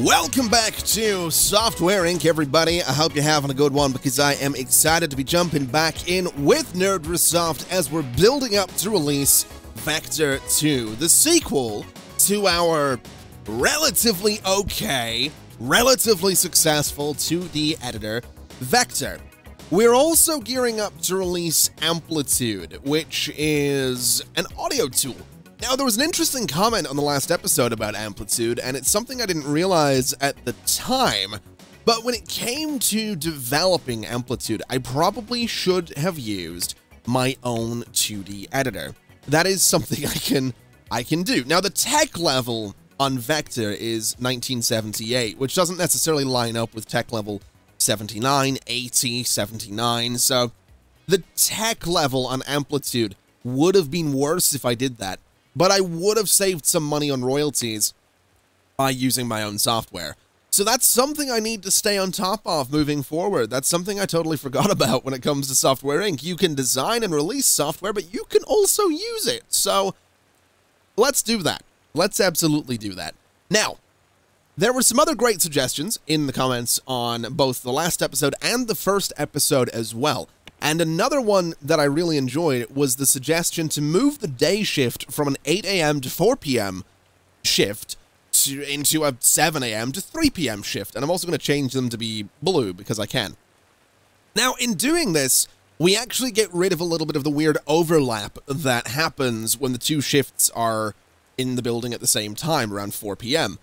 Welcome back to Software Inc., everybody. I hope you're having a good one because I am excited to be jumping back in with NerdResoft as we're building up to release Vector 2, the sequel to our relatively okay, relatively successful 2D editor, Vector. We're also gearing up to release Amplitude, which is an audio tool. Now, there was an interesting comment on the last episode about Amplitude, and it's something I didn't realize at the time, but when it came to developing Amplitude, I probably should have used my own 2D editor. That is something I can do. Now, the tech level on Vector is 1978, which doesn't necessarily line up with tech level 79, 80, 79, so the tech level on Amplitude would have been worse if I did that. But I would have saved some money on royalties by using my own software. So that's something I need to stay on top of moving forward. That's something I totally forgot about when it comes to Software Inc. You can design and release software, but you can also use it. So let's do that. Let's absolutely do that. Now, there were some other great suggestions in the comments on both the last episode and the first episode as well. And another one that I really enjoyed was the suggestion to move the day shift from an 8 a.m. to 4 p.m. shift into a 7 a.m. to 3 p.m. shift. And I'm also going to change them to be blue because I can. Now, in doing this, we actually get rid of a little bit of the weird overlap that happens when the two shifts are in the building at the same time, around 4 p.m.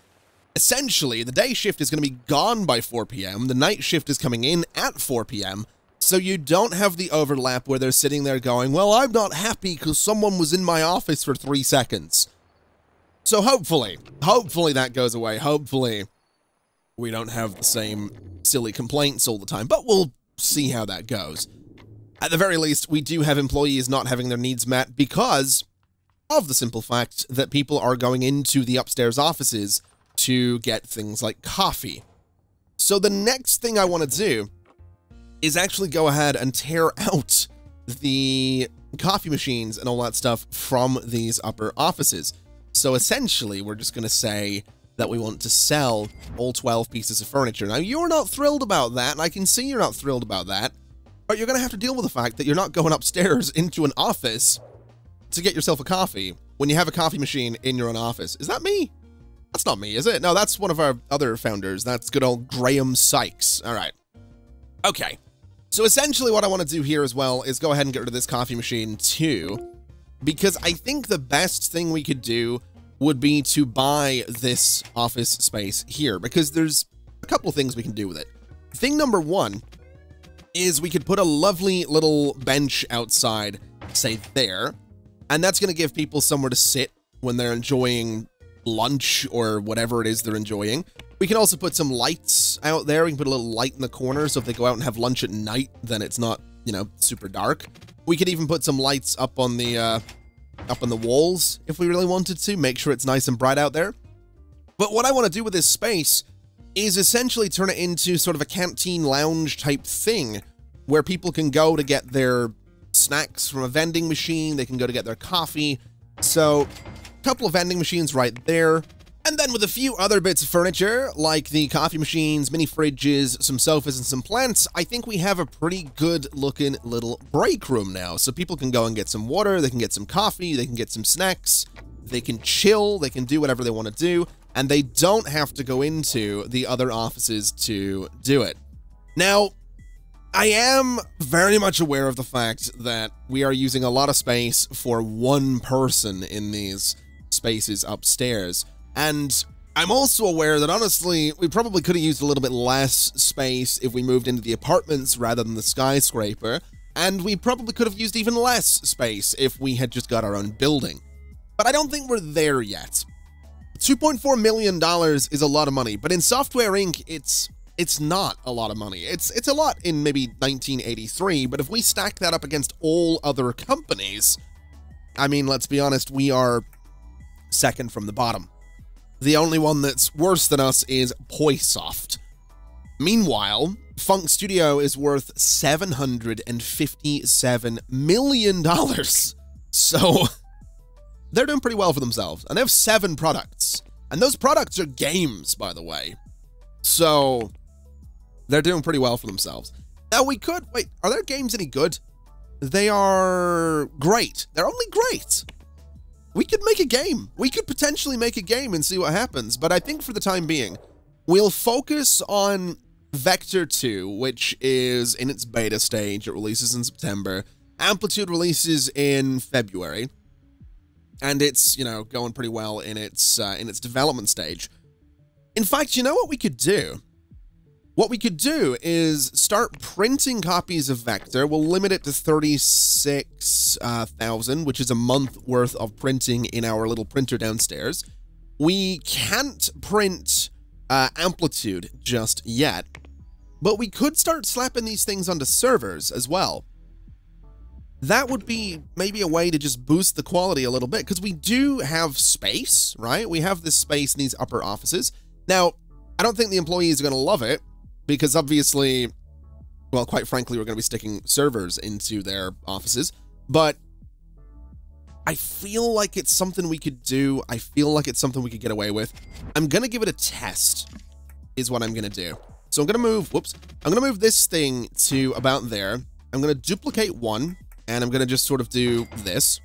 Essentially, the day shift is going to be gone by 4 p.m. The night shift is coming in at 4 p.m., so you don't have the overlap where they're sitting there going, well, I'm not happy because someone was in my office for 3 seconds. So hopefully that goes away. Hopefully we don't have the same silly complaints all the time, but we'll see how that goes. At the very least, we do have employees not having their needs met because of the simple fact that people are going into the upstairs offices to get things like coffee. So the next thing I want to do is actually go ahead and tear out the coffee machines and all that stuff from these upper offices. So essentially, we're just going to say that we want to sell all 12 pieces of furniture. Now, you're not thrilled about that, and I can see you're not thrilled about that, but you're going to have to deal with the fact that you're not going upstairs into an office to get yourself a coffee when you have a coffee machine in your own office. Is that me? That's not me, is it? No, that's one of our other founders. That's good old Graham Sykes. All right. Okay. So essentially what I want to do here as well is go ahead and get rid of this coffee machine too, because I think the best thing we could do would be to buy this office space here, because there's a couple of things we can do with it. Thing number one is we could put a lovely little bench outside, say there, and that's going to give people somewhere to sit when they're enjoying lunch or whatever it is they're enjoying. We can also put some lights out there. We can put a little light in the corner, so if they go out and have lunch at night, then it's not, you know, super dark. We could even put some lights up on the walls if we really wanted to, make sure it's nice and bright out there. But what I want to do with this space is essentially turn it into sort of a canteen lounge type thing, where people can go to get their snacks from a vending machine. They can go to get their coffee. So a couple of vending machines right there. And then with a few other bits of furniture, like the coffee machines, mini fridges, some sofas, and some plants, I think we have a pretty good-looking little break room now. So people can go and get some water, they can get some coffee, they can get some snacks, they can chill, they can do whatever they want to do, and they don't have to go into the other offices to do it. Now, I am very much aware of the fact that we are using a lot of space for one person in these spaces upstairs. And I'm also aware that, honestly, we probably could have used a little bit less space if we moved into the apartments rather than the skyscraper, and we probably could have used even less space if we had just got our own building. But I don't think we're there yet. $2.4 million is a lot of money, but in Software Inc., it's not a lot of money. It's a lot in maybe 1983, but if we stack that up against all other companies, I mean, let's be honest, we are second from the bottom. The only one that's worse than us is Poisoft. Meanwhile, Funk Studio is worth $757 million. So they're doing pretty well for themselves. And they have 7 products. And those products are games, by the way. So they're doing pretty well for themselves. Now we could, wait, are their games any good? They are great. They're only great. We could make a game. We could potentially make a game and see what happens. But I think for the time being, we'll focus on Vector 2, which is in its beta stage. It releases in September. Amplitude releases in February. And it's, you know, going pretty well in its development stage. In fact, you know what we could do? What we could do is start printing copies of Vector. We'll limit it to 36,000, which is a month worth of printing in our little printer downstairs. We can't print Amplitude just yet, but we could start slapping these things onto servers as well. That would be maybe a way to just boost the quality a little bit, because we do have space, right? We have this space in these upper offices. Now, I don't think the employees are going to love it, because obviously, well, quite frankly, we're going to be sticking servers into their offices, but I feel like it's something we could do. I feel like it's something we could get away with. I'm going to give it a test, is what I'm going to do. So I'm going to move, whoops, I'm going to move this thing to about there. I'm going to duplicate one, and I'm going to just sort of do this.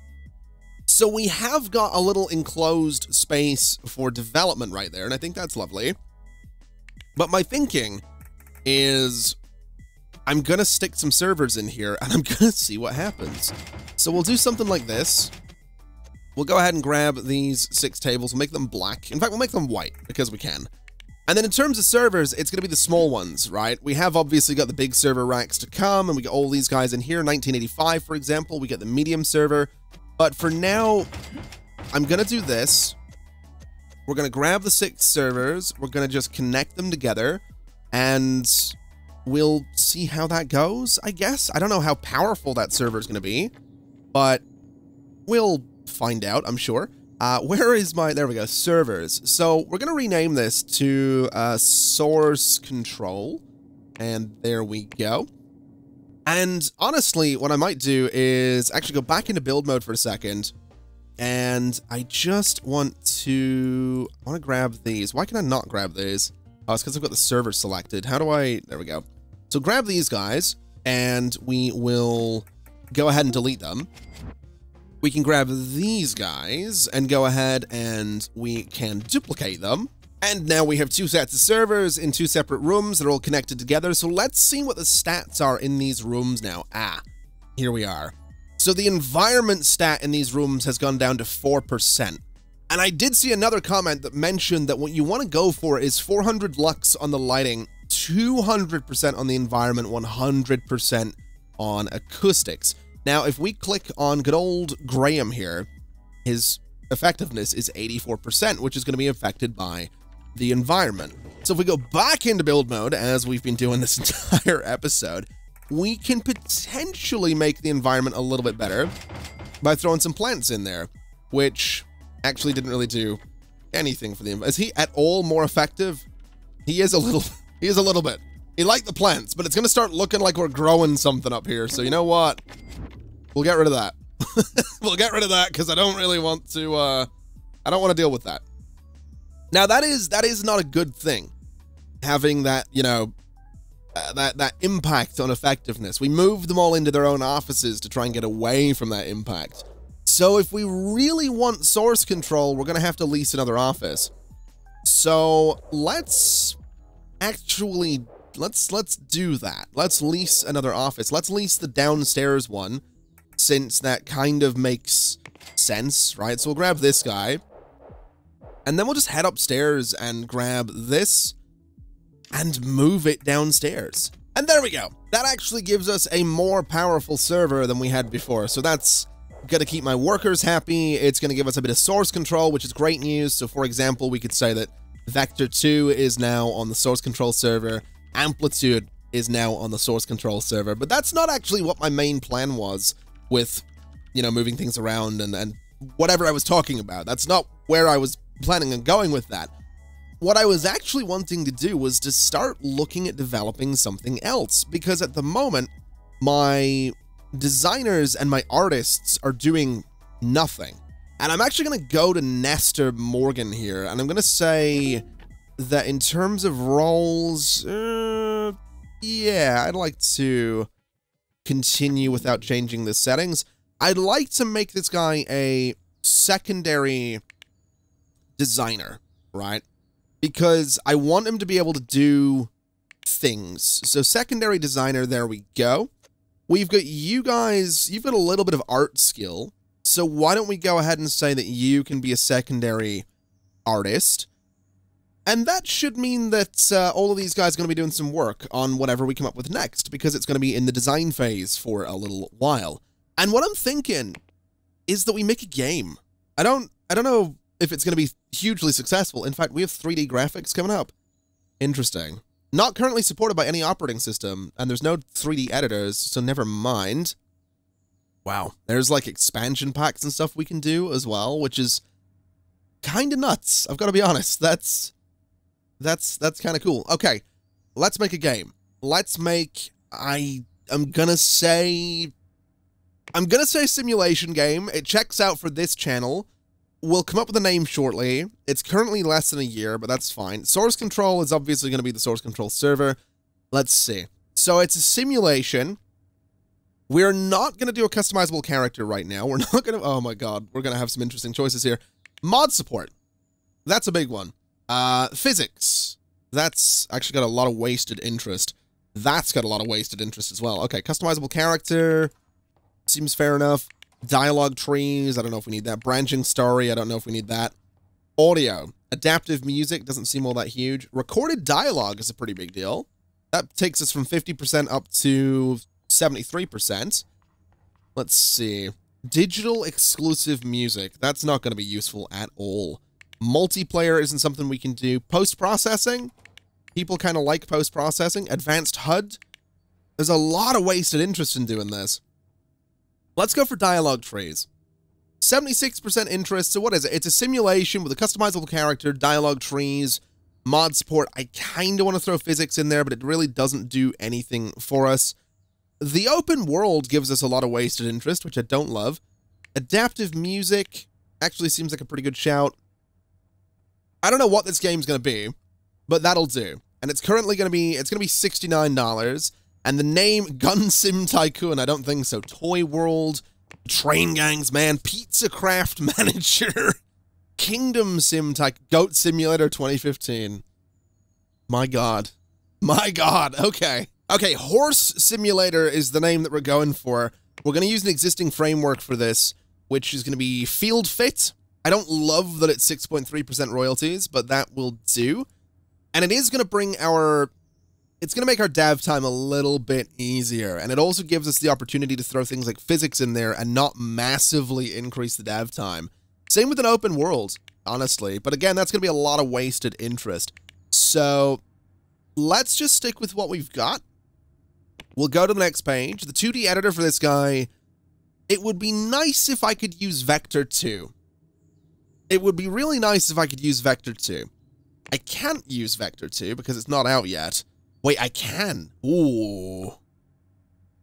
So we have got a little enclosed space for development right there, and I think that's lovely. But my thinking is I'm going to stick some servers in here, and I'm going to see what happens. So we'll do something like this. We'll go ahead and grab these 6 tables. We'll make them black. In fact, we'll make them white, because we can. And then in terms of servers, it's going to be the small ones, right? We have obviously got the big server racks to come, and we got all these guys in here. 1985, for example, we get the medium server. But for now, I'm going to do this. We're going to grab the 6 servers. We're going to just connect them together, and we'll see how that goes, I guess. I don't know how powerful that server is going to be, but we'll find out, I'm sure. Where is my, there we go, servers. So we're going to rename this to source control, and there we go. And honestly, what I might do is actually go back into build mode for a second, and I just want to grab these. Why can I not grab these? Oh, it's because I've got the server selected. How do I, there we go. So grab these guys, and we will go ahead and delete them. We can grab these guys and go ahead and we can duplicate them. And now we have 2 sets of servers in 2 separate rooms that are all connected together. So let's see what the stats are in these rooms now. Here we are. So the environment stat in these rooms has gone down to 4%. And I did see another comment that mentioned that what you want to go for is 400 lux on the lighting, 200% on the environment, 100% on acoustics. Now, if we click on good old Graham here, his effectiveness is 84%, which is going to be affected by the environment. So if we go back into build mode, as we've been doing this entire episode, we can potentially make the environment a little bit better by throwing some plants in there, which actually didn't really do anything for the environment. Is he at all more effective? He is a little bit. He liked the plants, but it's going to start looking like we're growing something up here. So you know what? We'll get rid of that. We'll get rid of that because I don't really want to, I don't want to deal with that. Now that is not a good thing. Having that, you know, that impact on effectiveness. We moved them all into their own offices to try and get away from that impact. So if we really want source control, we're going to have to lease another office. So let's actually, let's do that. Let's lease another office. Let's lease the downstairs one, since that kind of makes sense, right? So we'll grab this guy, and then we'll just head upstairs and grab this and move it downstairs. And there we go. That actually gives us a more powerful server than we had before. So that's going to keep my workers happy. It's going to give us a bit of source control, which is great news. So for example, we could say that Vector 2 is now on the source control server. Amplitude is now on the source control server. But that's not actually what my main plan was with, you know, moving things around and whatever I was talking about. That's not where I was planning on going with that. What I was actually wanting to do was to start looking at developing something else, because at the moment, my designers and my artists are doing nothing. And I'm actually going to go to Nestor Morgan here, and I'm going to say, that in terms of roles, yeah, I'd like to continue without changing the settings. I'd like to make this guy a secondary designer, right? Because I want him to be able to do things. So secondary designer, there we go. We've got you guys, you've got a little bit of art skill. So why don't we go ahead and say that you can be a secondary artist? And that should mean that all of these guys are going to be doing some work on whatever we come up with next, because it's going to be in the design phase for a little while. And what I'm thinking is that we make a game. I don't know if it's going to be hugely successful. In fact, we have 3D graphics coming up. Interesting. Not currently supported by any operating system, and there's no 3D editors, so never mind. Wow. There's like expansion packs and stuff we can do as well, which is kind of nuts. I've got to be honest. That's kind of cool. Okay, let's make a game. Let's make, I'm gonna say a simulation game. It checks out for this channel. We'll come up with a name shortly. It's currently less than a year, but that's fine. Source control is obviously going to be the source control server. Let's see. So it's a simulation. We're not going to do a customizable character right now. We're not going to, oh my god, we're going to have some interesting choices here. Mod support. That's a big one. Physics. That's actually got a lot of wasted interest. That's got a lot of wasted interest as well. Okay, customizable character. Seems fair enough. Dialogue trees. I don't know if we need that. Branching story. I don't know if we need that. Audio. Adaptive music. Doesn't seem all that huge. Recorded dialogue is a pretty big deal. That takes us from 50% up to 73%. Let's see. Digital exclusive music. That's not going to be useful at all. Multiplayer isn't something we can do. Post-processing. People kind of like post-processing. Advanced HUD. There's a lot of wasted interest in doing this. Let's go for dialogue trees. 76% interest. So what is it? It's a simulation with a customizable character, dialogue trees, mod support. I kind of want to throw physics in there, but it really doesn't do anything for us. The open world gives us a lot of wasted interest, which I don't love. Adaptive music actually seems like a pretty good shout. I don't know what this game's going to be, but that'll do. And it's currently going to be, it's going to be $69. And the name Gun Sim Tycoon, I don't think so. Toy World, Train Gangs, man, Pizza Craft Manager, Kingdom Sim Tycoon, Goat Simulator 2015. My god. My god, okay. Okay, Horse Simulator is the name that we're going for. We're going to use an existing framework for this, which is going to be Field Fit. I don't love that it's 6.3% royalties, but that will do. And it is going to bring our... It's going to make our dev time a little bit easier, and it also gives us the opportunity to throw things like physics in there and not massively increase the dev time. Same with an open world, honestly. But again, that's going to be a lot of wasted interest. So let's just stick with what we've got. We'll go to the next page. The 2D editor for this guy, it would be nice if I could use Vector 2. It would be really nice if I could use Vector 2. I can't use Vector 2 because it's not out yet. Wait, I can. Ooh.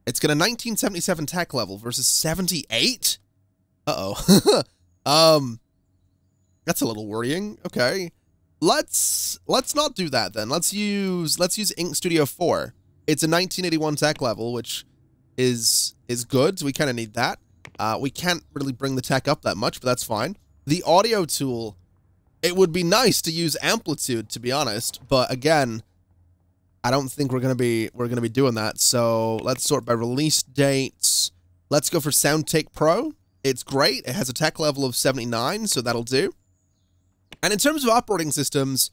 It's got a 1977 tech level versus 78? Uh-oh. That's a little worrying. Okay. Let's not do that then. Let's use Ink Studio 4. It's a 1981 tech level, which is good, so we kind of need that. We can't really bring the tech up that much, but that's fine. The audio tool, it would be nice to use Amplitude, to be honest, but again, I don't think we're gonna be doing that. So let's sort by release dates. Let's go for SoundTake Pro. It's great. It has a tech level of 79, so that'll do. And in terms of operating systems,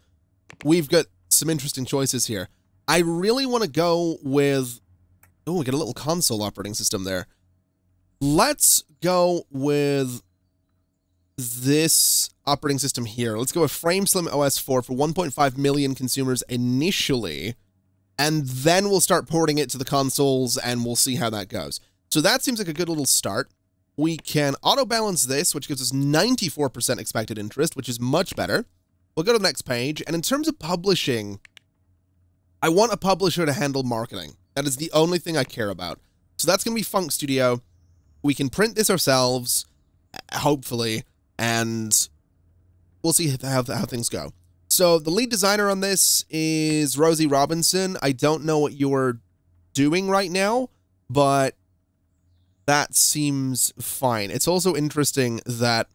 we've got some interesting choices here. I really want to go with... Oh, we got a little console operating system there. Let's go with this operating system here. Let's go with FrameSlim OS 4 for 1.5 million consumers initially. And then we'll start porting it to the consoles, and we'll see how that goes. So that seems like a good little start. We can auto-balance this, which gives us 94% expected interest, which is much better. We'll go to the next page, and in terms of publishing, I want a publisher to handle marketing. That is the only thing I care about. So that's going to be Funk Studio. We can print this ourselves, hopefully, and we'll see how things go. So the lead designer on this is Rosie Robinson. I don't know what you're doing right now, but that seems fine. It's also interesting that,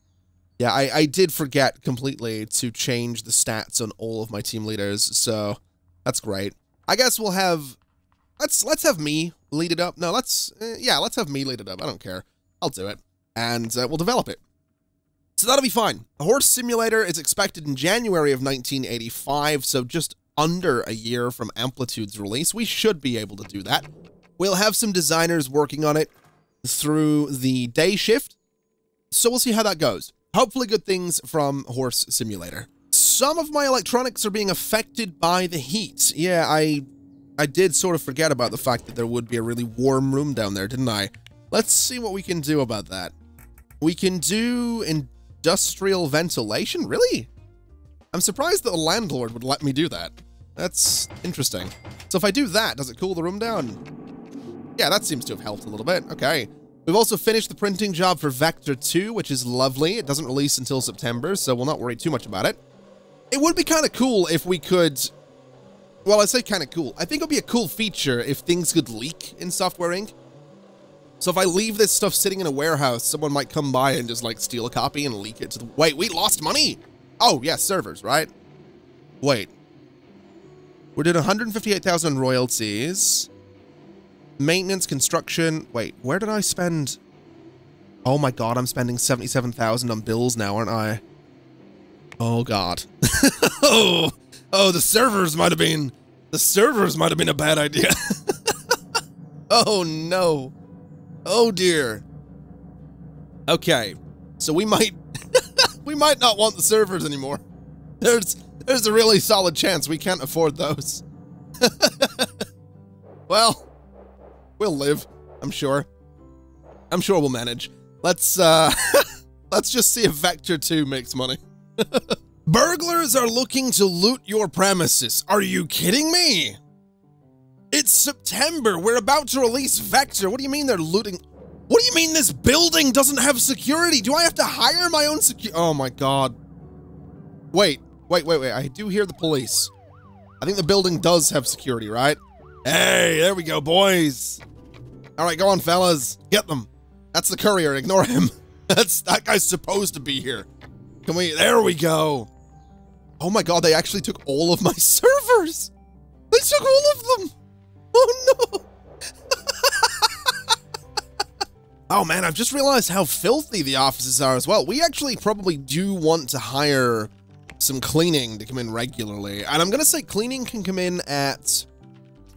yeah, I did forget completely to change the stats on all of my team leaders, so that's great. I guess we'll have, let's have me lead it up. No, let's have me lead it up. I don't care. I'll do it, and we'll develop it. So that'll be fine. A horse simulator is expected in January of 1985, so just under a year from Amplitude's release. We should be able to do that. We'll have some designers working on it through the day shift, so we'll see how that goes. Hopefully good things from Horse Simulator. Some of my electronics are being affected by the heat. Yeah, I did sort of forget about the fact that there would be a really warm room down there, didn't I? Let's see what we can do about that. We can do industrial ventilation? Really? I'm surprised that the landlord would let me do that. That's interesting. So if I do that, does it cool the room down? Yeah, that seems to have helped a little bit. Okay. We've also finished the printing job for Vector 2, which is lovely. It doesn't release until September, so we'll not worry too much about it. It would be kind of cool if we could... Well, I say kind of cool. I think it would be a cool feature if things could leak in Software Inc. So if I leave this stuff sitting in a warehouse, someone might come by and just, like, steal a copy and leak it to the... Wait, we lost money! Oh, yeah, servers, right? Wait. We're doing 158,000 royalties. Maintenance, construction... Wait, where did I spend... Oh my god, I'm spending 77,000 on bills now, aren't I? Oh god. Oh, the servers might have been... The servers might have been a bad idea. Oh no. Oh dear. Okay, so we might... we might not want the servers anymore. There's a really solid chance we can't afford those. Well... We'll live, I'm sure. I'm sure we'll manage. Let's just see if Vector 2 makes money. Burglars are looking to loot your premises. Are you kidding me? It's September. We're about to release Vector. What do you mean they're looting? What do you mean this building doesn't have security? Do I have to hire my own security? Oh my god. Wait. I do hear the police. I think the building does have security, right? Hey, there we go, boys. All right, go on, fellas. Get them. That's the courier. Ignore him. That guy's supposed to be here. Can we? There we go. Oh my god, they actually took all of my servers. They took all of them. Oh no. Oh man, I've just realized how filthy the offices are as well. We actually probably do want to hire some cleaning to come in regularly. And I'm going to say cleaning can come in at,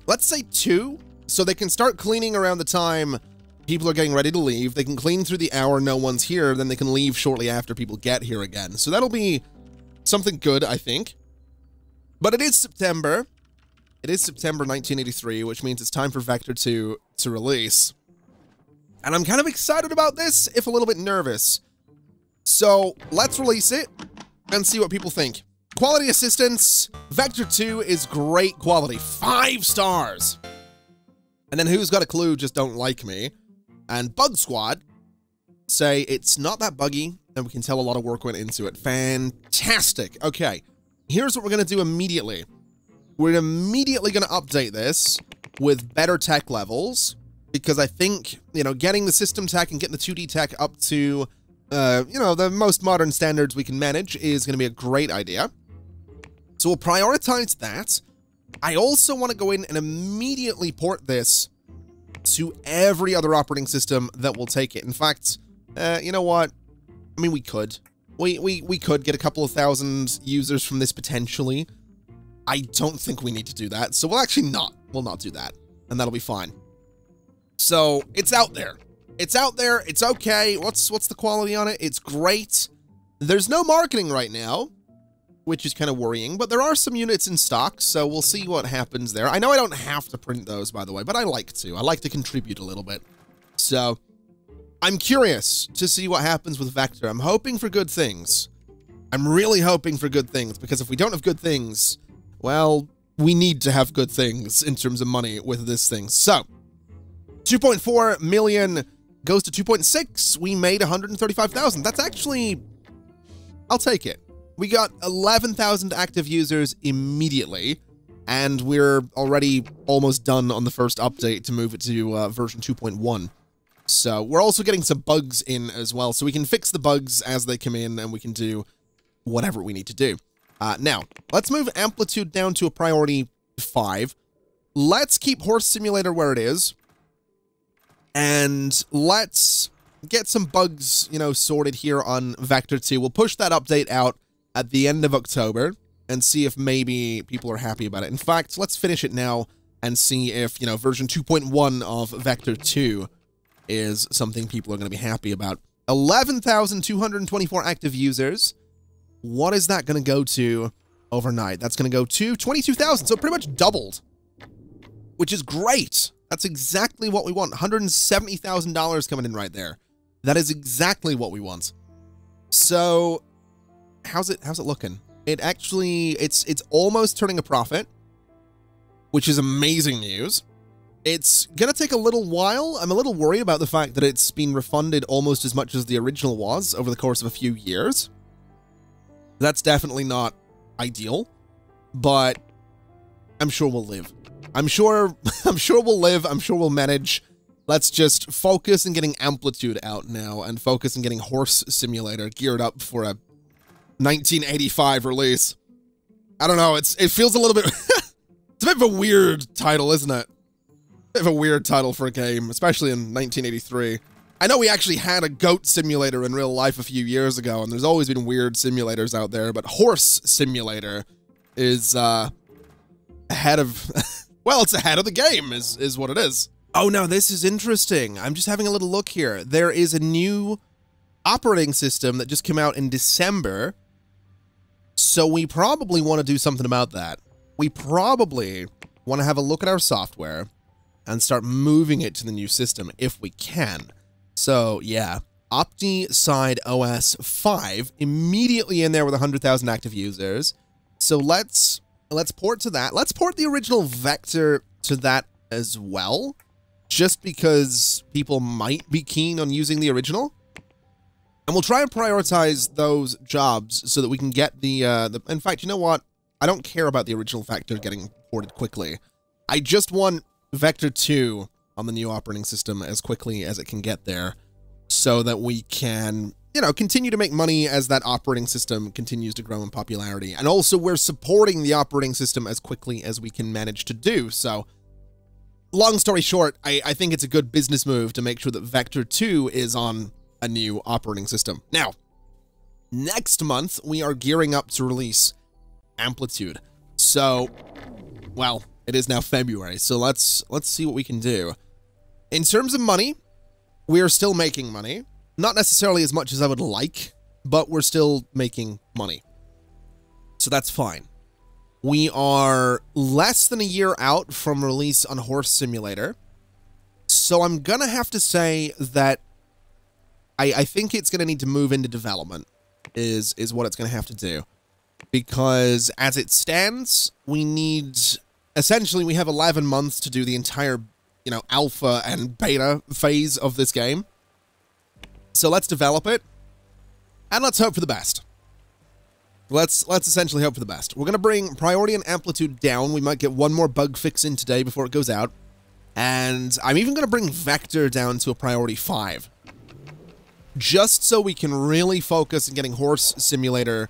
let's say 2. So they can start cleaning around the time people are getting ready to leave. They can clean through the hour no one's here, then they can leave shortly after people get here again. So that'll be something good, I think. But it is September. It is September 1983, which means it's time for Vector 2 to release. And I'm kind of excited about this, if a little bit nervous. So let's release it and see what people think. Quality assistance, Vector 2 is great quality, 5 stars. And then Who's Got a Clue just don't like me. And Bug Squad say it's not that buggy, and we can tell a lot of work went into it. Fantastic. Okay, here's what we're going to do immediately. We're immediately going to update this with better tech levels, because I think, you know, getting the system tech and getting the 2D tech up to, you know, the most modern standards we can manage is going to be a great idea. So we'll prioritize that. I also want to go in and immediately port this to every other operating system that will take it. In fact, you know what? I mean, we could. We could get a couple of thousand users from this potentially. I don't think we need to do that. So we'll actually not. We'll not do that. And that'll be fine. So it's out there. It's out there. It's okay. What's the quality on it? It's great. There's no marketing right now, which is kind of worrying, but there are some units in stock, so we'll see what happens there. I know I don't have to print those, by the way, but I like to. I like to contribute a little bit. So I'm curious to see what happens with Vector. I'm hoping for good things. I'm really hoping for good things, because if we don't have good things, well, we need to have good things in terms of money with this thing. So 2.4 million goes to 2.6. We made 135,000. That's actually, I'll take it. We got 11,000 active users immediately, and we're already almost done on the first update to move it to version 2.1. So we're also getting some bugs in as well, so we can fix the bugs as they come in, and we can do whatever we need to do. Now, let's move Amplitude down to a priority 5. Let's keep Horse Simulator where it is, and let's get some bugs, you know, sorted here on Vector 2. We'll push that update out at the end of October and see if maybe people are happy about it. In fact, let's finish it now and see if, you know, version 2.1 of Vector 2 is something people are going to be happy about. 11,224 active users. What is that going to go to overnight? That's going to go to 22,000, so pretty much doubled, which is great. That's exactly what we want. $170,000 coming in right there. That is exactly what we want. So, how's it looking? It actually, it's almost turning a profit, which is amazing news. It's gonna take a little while. I'm a little worried about the fact that it's been refunded almost as much as the original was over the course of a few years. That's definitely not ideal, but I'm sure we'll live. I'm sure we'll live. I'm sure we'll manage. Let's just focus on getting Amplitude out now and focus on getting Horse Simulator geared up for a 1985 release. I don't know. It feels a little bit. It's a bit of a weird title, isn't it? Bit of a weird title for a game, especially in 1983. I know we actually had a goat simulator in real life a few years ago, and there's always been weird simulators out there, but Horse Simulator is ahead of well, it's ahead of the game is what it is. Oh no, this is interesting. I'm just having a little look here. There is a new operating system that just came out in December, so we probably want to do something about that. We probably want to have a look at our software and start moving it to the new system if we can. So yeah, OptiSide OS 5 immediately in there with 100,000 active users. So let's port to that. Let's port the original Vector to that as well, just because people might be keen on using the original. And we'll try and prioritize those jobs so that we can get the in fact, you know what? I don't care about the original Vector getting ported quickly. I just want Vector 2 on the new operating system as quickly as it can get there so that we can, you know, continue to make money as that operating system continues to grow in popularity. And also we're supporting the operating system as quickly as we can manage to do. So long story short, I think it's a good business move to make sure that Vector 2 is on a new operating system. Now, next month, we are gearing up to release Amplitude. So, well, it is now February, so let's see what we can do. In terms of money, we are still making money. Not necessarily as much as I would like, but we're still making money. So that's fine. We are less than a year out from release on Horse Simulator, so I'm gonna have to say that I think it's gonna need to move into development, is what it's gonna have to do. Because as it stands, we need, essentially we have 11 months to do the entire, you know, alpha and beta phase of this game. So let's develop it, and let's hope for the best. Let's essentially hope for the best. We're going to bring priority and Amplitude down. We might get one more bug fix in today before it goes out. And I'm even going to bring Vector down to a priority 5. Just so we can really focus on getting Horse Simulator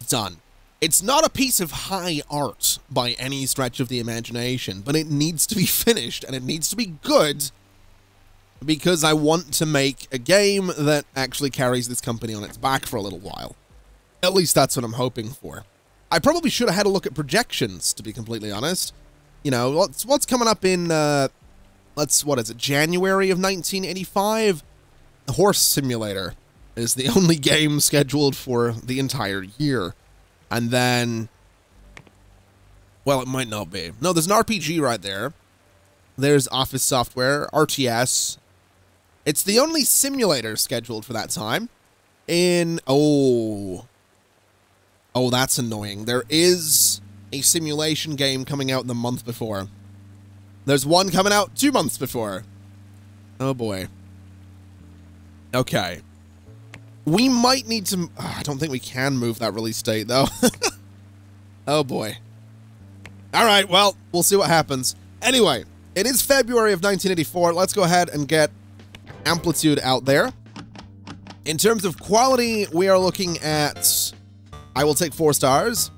done. It's not a piece of high art by any stretch of the imagination, but it needs to be finished, and it needs to be good, because I want to make a game that actually carries this company on its back for a little while. At least that's what I'm hoping for. I probably should have had a look at projections, to be completely honest. You know, what's coming up in, what is it, January of 1985? Horse Simulator is the only game scheduled for the entire year. And then, well, it might not be. No, there's an RPG right there. There's Office Software, RTS. It's the only simulator scheduled for that time. Oh, that's annoying. There is a simulation game coming out the month before. There's one coming out 2 months before. Oh boy. Okay. We might need to... I don't think we can move that release date, though. Oh, boy. All right, well, we'll see what happens. Anyway, it is February of 1984. Let's go ahead and get Amplitude out there. In terms of quality, we are looking at... I will take 4 stars.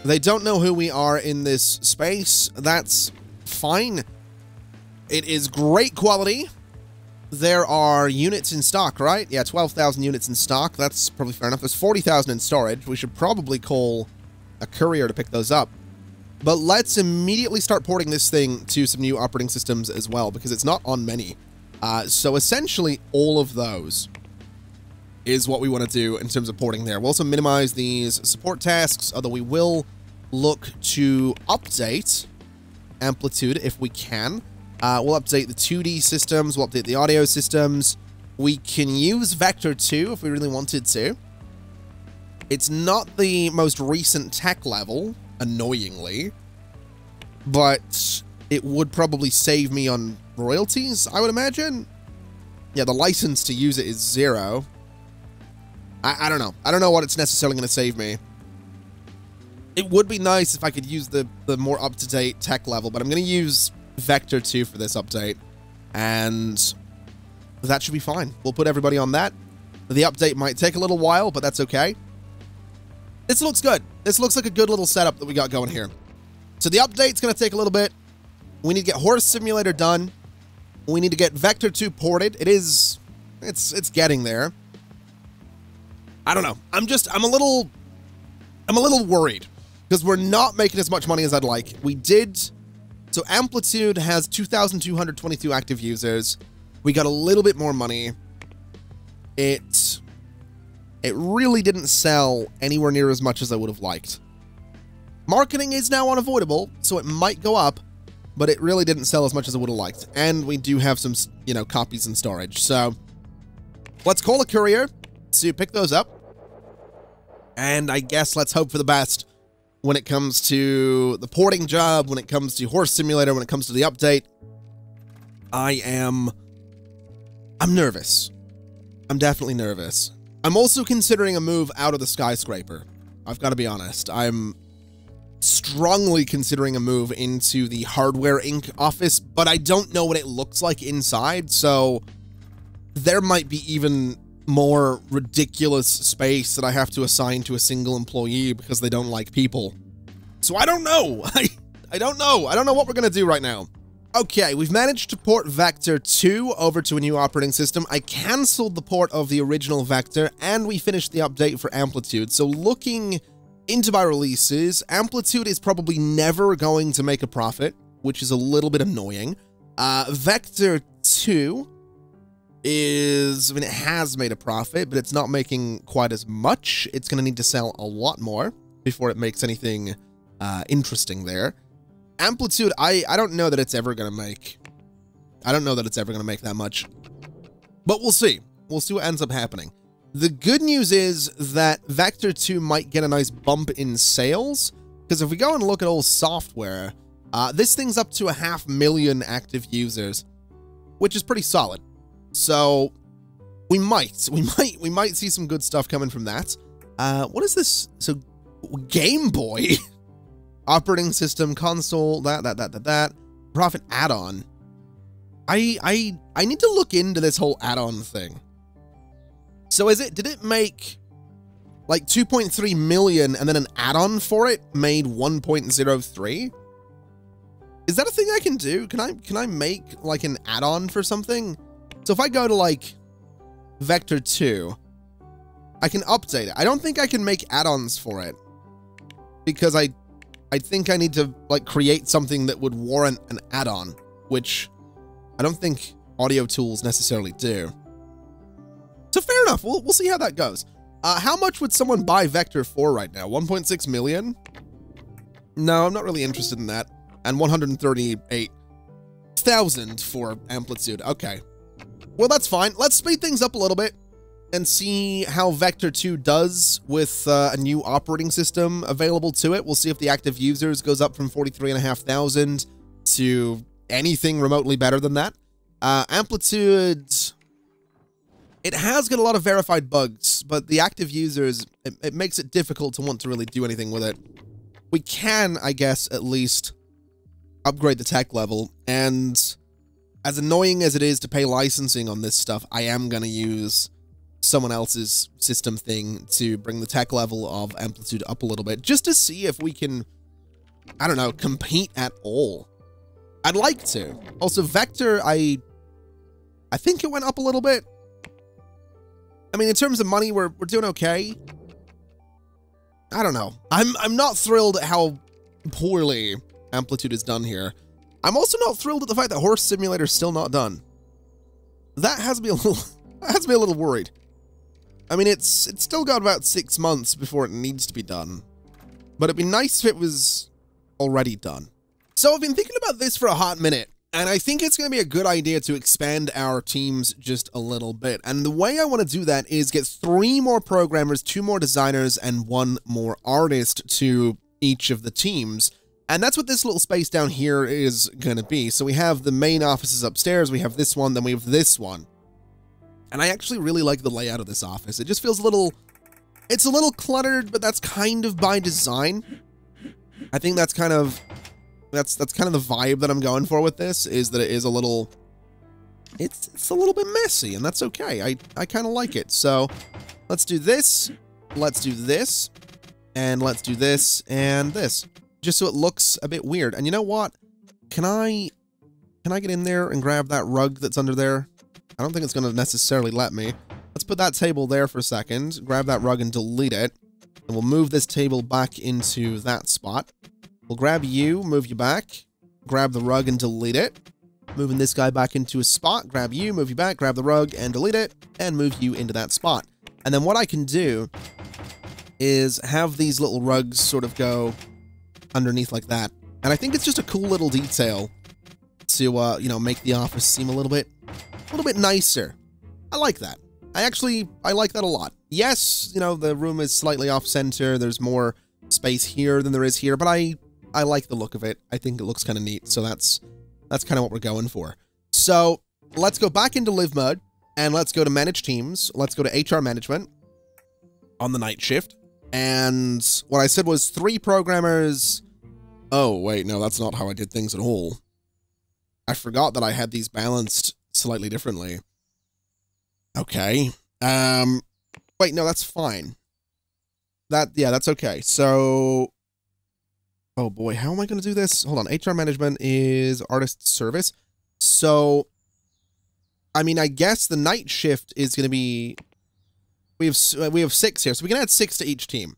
They don't know who we are in this space. That's fine. It is great quality. There are units in stock, right? Yeah, 12,000 units in stock. That's probably fair enough. There's 40,000 in storage. We should probably call a courier to pick those up. But let's immediately start porting this thing to some new operating systems as well, because it's not on many. So essentially, all of those is what we want to do in terms of porting there. We'll also minimize these support tasks, although we will look to update Amplitude if we can. We'll update the 2D systems, we'll update the audio systems. We can use Vector 2 if we really wanted to. It's not the most recent tech level, annoyingly, but it would probably save me on royalties, I would imagine. Yeah, the license to use it is 0. I don't know. I don't know what it's necessarily going to save me. It would be nice if I could use the more up-to-date tech level, but I'm going to use Vector 2 for this update, and that should be fine. We'll put everybody on that. The update might take a little while, but that's okay. This looks good. This looks like a good little setup that we got going here. So the update's going to take a little bit. We need to get Horse Simulator done. We need to get Vector 2 ported. It's getting there. I don't know. I'm a little worried because we're not making as much money as I'd like. We did. So Amplitude has 2,222 active users. We got a little bit more money. It really didn't sell anywhere near as much as I would have liked. Marketing is now unavoidable, so it might go up, but it really didn't sell as much as I would have liked. And we do have some, copies in storage. So let's call a courier to pick those up. And I guess let's hope for the best when it comes to the porting job, when it comes to Horse Simulator, when it comes to the update. I'm nervous. I'm definitely nervous. I'm also considering a move out of the skyscraper. I've got to be honest. I'm strongly considering a move into the Hardware Inc. office, but I don't know what it looks like inside, so there might be even more ridiculous space that I have to assign to a single employee because they don't like people. So I don't know. I don't know. I don't know what we're going to do right now. Okay, we've managed to port Vector 2 over to a new operating system. I cancelled the port of the original Vector, and we finished the update for Amplitude. So looking into my releases, Amplitude is probably never going to make a profit, which is a little bit annoying. Vector 2 is... it has made a profit, but it's not making quite as much. It's going to need to sell a lot more before it makes anything interesting there. Amplitude, I don't know that it's ever going to make... I don't know that it's ever going to make that much. But we'll see. We'll see what ends up happening. The good news is that Vector 2 might get a nice bump in sales, because if we go and look at all software, this thing's up to 500,000 active users, which is pretty solid. So we might see some good stuff coming from that. What is this? So Game Boy operating system, console, that profit add-on. I need to look into this whole add-on thing. So did it make like 2.3 million and then an add-on for it made 1.03? Is that a thing I can do? Can I make like an add-on for something? So if I go to like Vector 2, I can update it. I don't think I can make add-ons for it because I think I need to like create something that would warrant an add-on, which I don't think audio tools necessarily do. So fair enough. We'll see how that goes. How much would someone buy Vector for right now? 1.6 million? No, I'm not really interested in that. And 138,000 for Amplitude. Okay. Well, that's fine. Let's speed things up a little bit and see how Vector 2 does with a new operating system available to it. We'll see if the active users goes up from 43,500 to anything remotely better than that. Amplitude... it has got a lot of verified bugs, but the active users, it makes it difficult to want to really do anything with it. We can, I guess, at least upgrade the tech level, and as annoying as it is to pay licensing on this stuff, I am going to use someone else's system thing to bring the tech level of Amplitude up a little bit, just to see if we can, I don't know, compete at all. I'd like to. Also, Vector, I think it went up a little bit. I mean, in terms of money, we're doing okay. I don't know. I'm not thrilled at how poorly Amplitude is done here. I'm also not thrilled at the fact that Horse Simulator is still not done. That has me a little worried. I mean, it's still got about 6 months before it needs to be done, but it'd be nice if it was already done. So I've been thinking about this for a hot minute, and I think it's going to be a good idea to expand our teams just a little bit. And the way I want to do that is get 3 more programmers, 2 more designers, and 1 more artist to each of the teams. And that's what this little space down here is going to be. So we have the main offices upstairs, we have this one, then we have this one. And I actually really like the layout of this office. It just feels a little, it's a little cluttered, but that's kind of by design. I think that's kind of, that's kind of the vibe that I'm going for with this, is that it is a little, it's a little bit messy, and that's okay. I kind of like it. So let's do this, let's do this, and let's do this and this, just so it looks a bit weird. And you know what? Can I get in there and grab that rug that's under there? I don't think it's going to necessarily let me. Let's put that table there for a second, grab that rug and delete it, and we'll move this table back into that spot. We'll grab you, move you back, grab the rug and delete it. Moving this guy back into a spot, grab you, move you back, grab the rug and delete it, and move you into that spot. And then what I can do is have these little rugs sort of go underneath like that. And I think it's just a cool little detail to, you know, make the office seem a little bit nicer. I like that. I like that a lot. Yes, you know, the room is slightly off-center. There's more space here than there is here, but I like the look of it. I think it looks kind of neat, so that's kind of what we're going for. So let's go back into live mode, and let's go to manage teams. Let's go to HR management on the night shift. And what I said was 3 programmers. Oh, wait, no, that's not how I did things at all. I forgot that I had these balanced slightly differently. Okay. Wait, no, that's fine. Yeah, that's okay. So, oh boy, how am I going to do this? Hold on. HR management is artist service. So, I mean, I guess the night shift is going to be, we have 6 here, so we can add 6 to each team.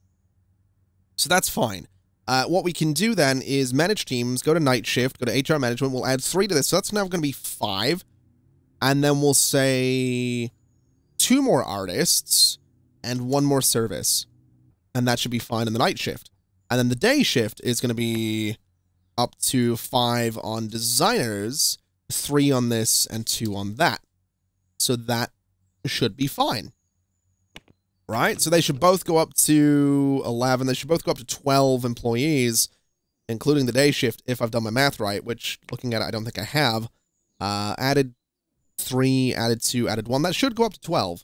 So that's fine. What we can do then is manage teams, go to night shift, go to HR management. We'll add 3 to this. So that's now going to be 5. And then we'll say 2 more artists and 1 more service. And that should be fine in the night shift. And then the day shift is going to be up to 5 on designers, 3 on this, and 2 on that. So that should be fine. Right? So they should both go up to 11. They should both go up to 12 employees, including the day shift, if I've done my math right, which, looking at it, I don't think I have. Added 3, added 2, added 1. That should go up to 12.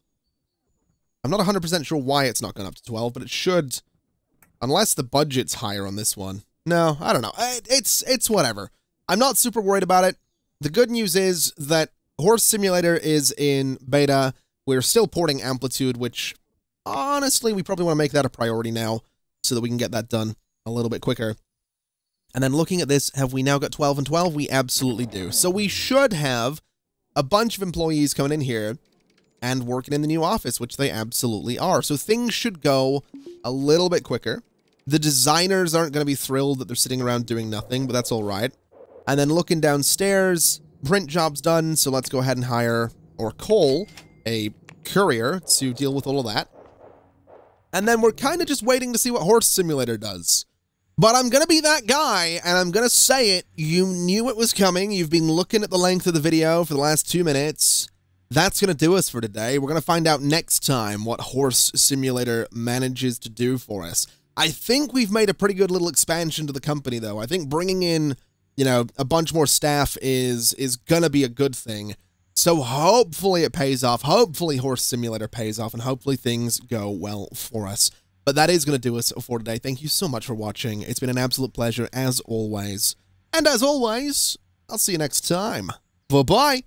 I'm not 100% sure why it's not going up to 12, but it should, unless the budget's higher on this one. No, I don't know. It's whatever. I'm not super worried about it. The good news is that Horse Simulator is in beta. We're still porting Amplitude, which, honestly, we probably want to make that a priority now so that we can get that done a little bit quicker. And then looking at this, have we now got 12 and 12? We absolutely do. So we should have a bunch of employees coming in here and working in the new office, which they absolutely are. So things should go a little bit quicker. The designers aren't going to be thrilled that they're sitting around doing nothing, but that's all right. And then looking downstairs, print job's done, so let's go ahead and hire, or call, a courier to deal with all of that. And then we're kind of just waiting to see what Horse Simulator does. But I'm going to be that guy, and I'm going to say it. You knew it was coming. You've been looking at the length of the video for the last 2 minutes. That's going to do us for today. We're going to find out next time what Horse Simulator manages to do for us. I think we've made a pretty good little expansion to the company, though. I think bringing in, you know, a bunch more staff is going to be a good thing. So hopefully it pays off. Hopefully Horse Simulator pays off, and hopefully things go well for us. But that is going to do us for today. Thank you so much for watching. It's been an absolute pleasure as always. And as always, I'll see you next time. Bye-bye.